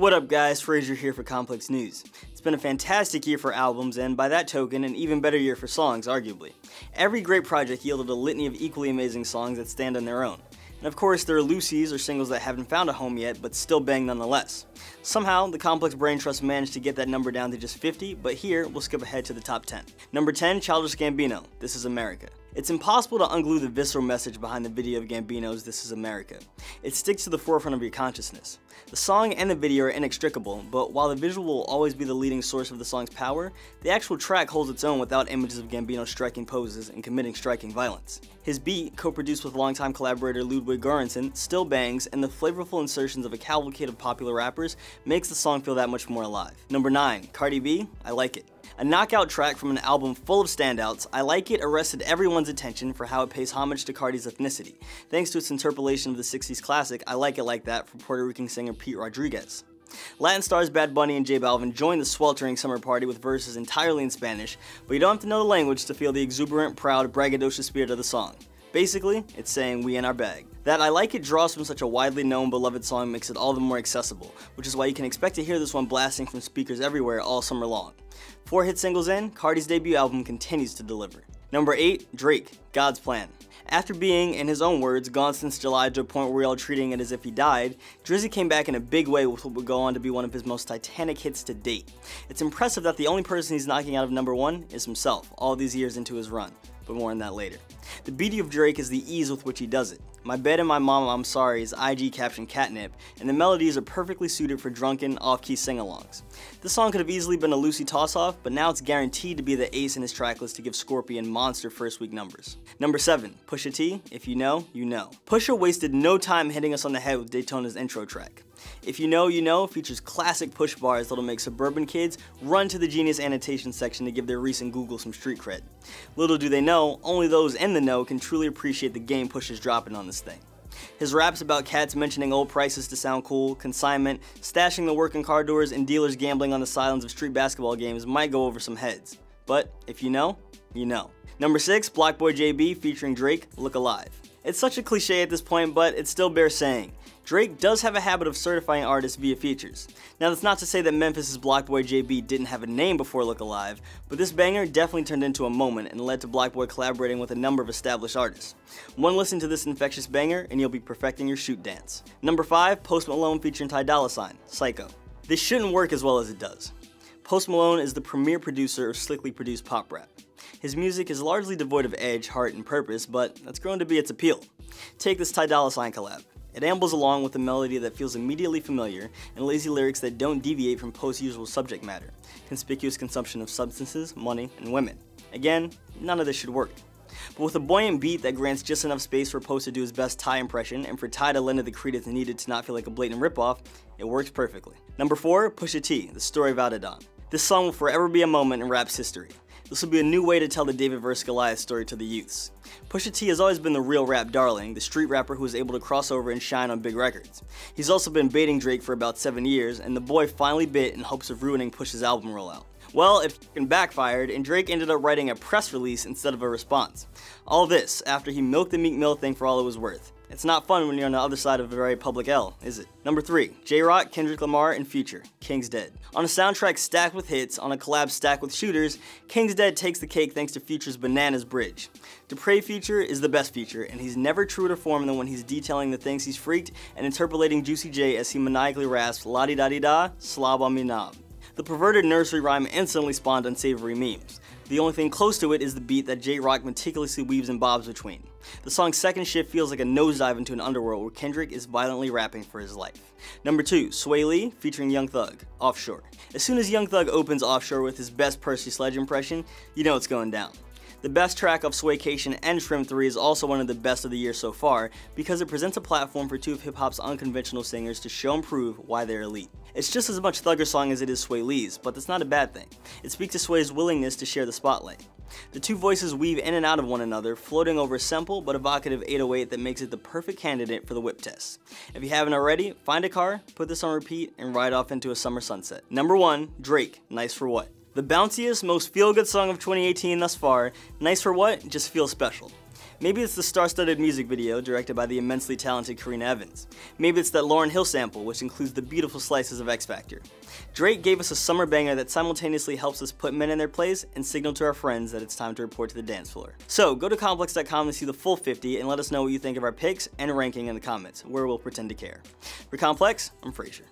What up guys, Frazier here for Complex News. It's been a fantastic year for albums and by that token an even better year for songs, arguably. Every great project yielded a litany of equally amazing songs that stand on their own. And of course there are loosies or singles that haven't found a home yet but still bang nonetheless. Somehow the Complex Brain Trust managed to get that number down to just 50, but here we'll skip ahead to the top 10. Number 10, Childish Gambino, This Is America. It's impossible to unglue the visceral message behind the video of Gambino's This Is America. It sticks to the forefront of your consciousness. The song and the video are inextricable, but while the visual will always be the leading source of the song's power, the actual track holds its own without images of Gambino striking poses and committing striking violence. His beat, co-produced with longtime collaborator Ludwig Göransson, still bangs, and the flavorful insertions of a cavalcade of popular rappers makes the song feel that much more alive. Number 9, Cardi B, I Like It. A knockout track from an album full of standouts, I Like It arrested everyone's attention for how it pays homage to Cardi's ethnicity, thanks to its interpolation of the 60s classic I Like It Like That from Puerto Rican singer Pete Rodriguez. Latin stars Bad Bunny and J Balvin joined the sweltering summer party with verses entirely in Spanish, but you don't have to know the language to feel the exuberant, proud, braggadocious spirit of the song. Basically, it's saying we in our bag. That I Like It draws from such a widely known beloved song makes it all the more accessible, which is why you can expect to hear this one blasting from speakers everywhere all summer long. 4 hit singles in, Cardi's debut album continues to deliver. Number 8, Drake, God's Plan. After being, in his own words, gone since July to a point where we're all treating it as if he died, Drizzy came back in a big way with what would go on to be one of his most titanic hits to date. It's impressive that the only person he's knocking out of number 1 is himself, all these years into his run, but more on that later. The beauty of Drake is the ease with which he does it. My Bed and My Mama I'm Sorry is IG caption catnip, and the melodies are perfectly suited for drunken, off-key sing-alongs. This song could have easily been a loosey toss-off, but now it's guaranteed to be the ace in his tracklist to give Scorpion monster first-week numbers. Number 7, Pusha-T, If You Know, You Know. Pusha wasted no time hitting us on the head with Daytona's intro track. If You Know, You Know features classic push bars that'll make suburban kids run to the Genius annotation section to give their recent Google some street cred. Little do they know, only those in the know can truly appreciate the game Push is dropping on this thing. His raps about cats mentioning old prices to sound cool, consignment, stashing the work in car doors, and dealers gambling on the sidelines of street basketball games might go over some heads. But if you know, you know. Number 6, Block Boy JB featuring Drake, Look Alive. It's such a cliche at this point, but it still bears saying. Drake does have a habit of certifying artists via features. Now that's not to say that Memphis' Block Boy JB didn't have a name before Look Alive, but this banger definitely turned into a moment and led to Block Boy collaborating with a number of established artists. One listen to this infectious banger and you'll be perfecting your shoot dance. Number 5, Post Malone featuring Ty Dolla $ign, Psycho. This shouldn't work as well as it does. Post Malone is the premier producer of slickly produced pop rap. His music is largely devoid of edge, heart, and purpose, but that's grown to be its appeal. Take this Ty Dolla $ign collab. It ambles along with a melody that feels immediately familiar and lazy lyrics that don't deviate from Post's usual subject matter, conspicuous consumption of substances, money, and women. Again, none of this should work. But with a buoyant beat that grants just enough space for Post to do his best Ty impression and for Ty to lend it the credence needed to not feel like a blatant ripoff, it works perfectly. Number 4, Pusha-T, The Story of Adidon. This song will forever be a moment in rap's history. This will be a new way to tell the David vs. Goliath story to the youths. Pusha T has always been the real rap darling, the street rapper who is able to cross over and shine on big records. He's also been baiting Drake for about 7 years, and the boy finally bit in hopes of ruining Push's album rollout. Well, it f***ing backfired, and Drake ended up writing a press release instead of a response. All this after he milked the Meek Mill thing for all it was worth. It's not fun when you're on the other side of a very public L, is it? Number 3, J-Rock, Kendrick Lamar, and Future, King's Dead. On a soundtrack stacked with hits, on a collab stacked with shooters, King's Dead takes the cake thanks to Future's Bananas bridge. Dupre Future is the best Future, and he's never truer to form than when he's detailing the things he's freaked and interpolating Juicy J as he maniacally rasps la-di-da-di-da, slob on me knob. The perverted nursery rhyme instantly spawned unsavory memes. The only thing close to it is the beat that J-Rock meticulously weaves and bobs between. The song's second shift feels like a nosedive into an underworld where Kendrick is violently rapping for his life. Number 2, Sway Lee featuring Young Thug, Offshore. As soon as Young Thug opens Offshore with his best Percy Sledge impression, you know it's going down. The best track of Swaycation and Shrimp 3 is also one of the best of the year so far because it presents a platform for 2 of hip-hop's unconventional singers to show and prove why they're elite. It's just as much Thugger song as it is Sway Lee's, but that's not a bad thing. It speaks to Sway's willingness to share the spotlight. The 2 voices weave in and out of one another, floating over a simple but evocative 808 that makes it the perfect candidate for the whip test. If you haven't already, find a car, put this on repeat, and ride off into a summer sunset. Number 1, Drake, Nice for What. The bounciest, most feel-good song of 2018 thus far, Nice for What just feels special. Maybe it's the star-studded music video directed by the immensely talented Karina Evans. Maybe it's that Lauryn Hill sample, which includes the beautiful slices of X Factor. Drake gave us a summer banger that simultaneously helps us put men in their place and signal to our friends that it's time to report to the dance floor. So go to complex.com to see the full 50 and let us know what you think of our picks and ranking in the comments, where we'll pretend to care. For Complex, I'm Frazier.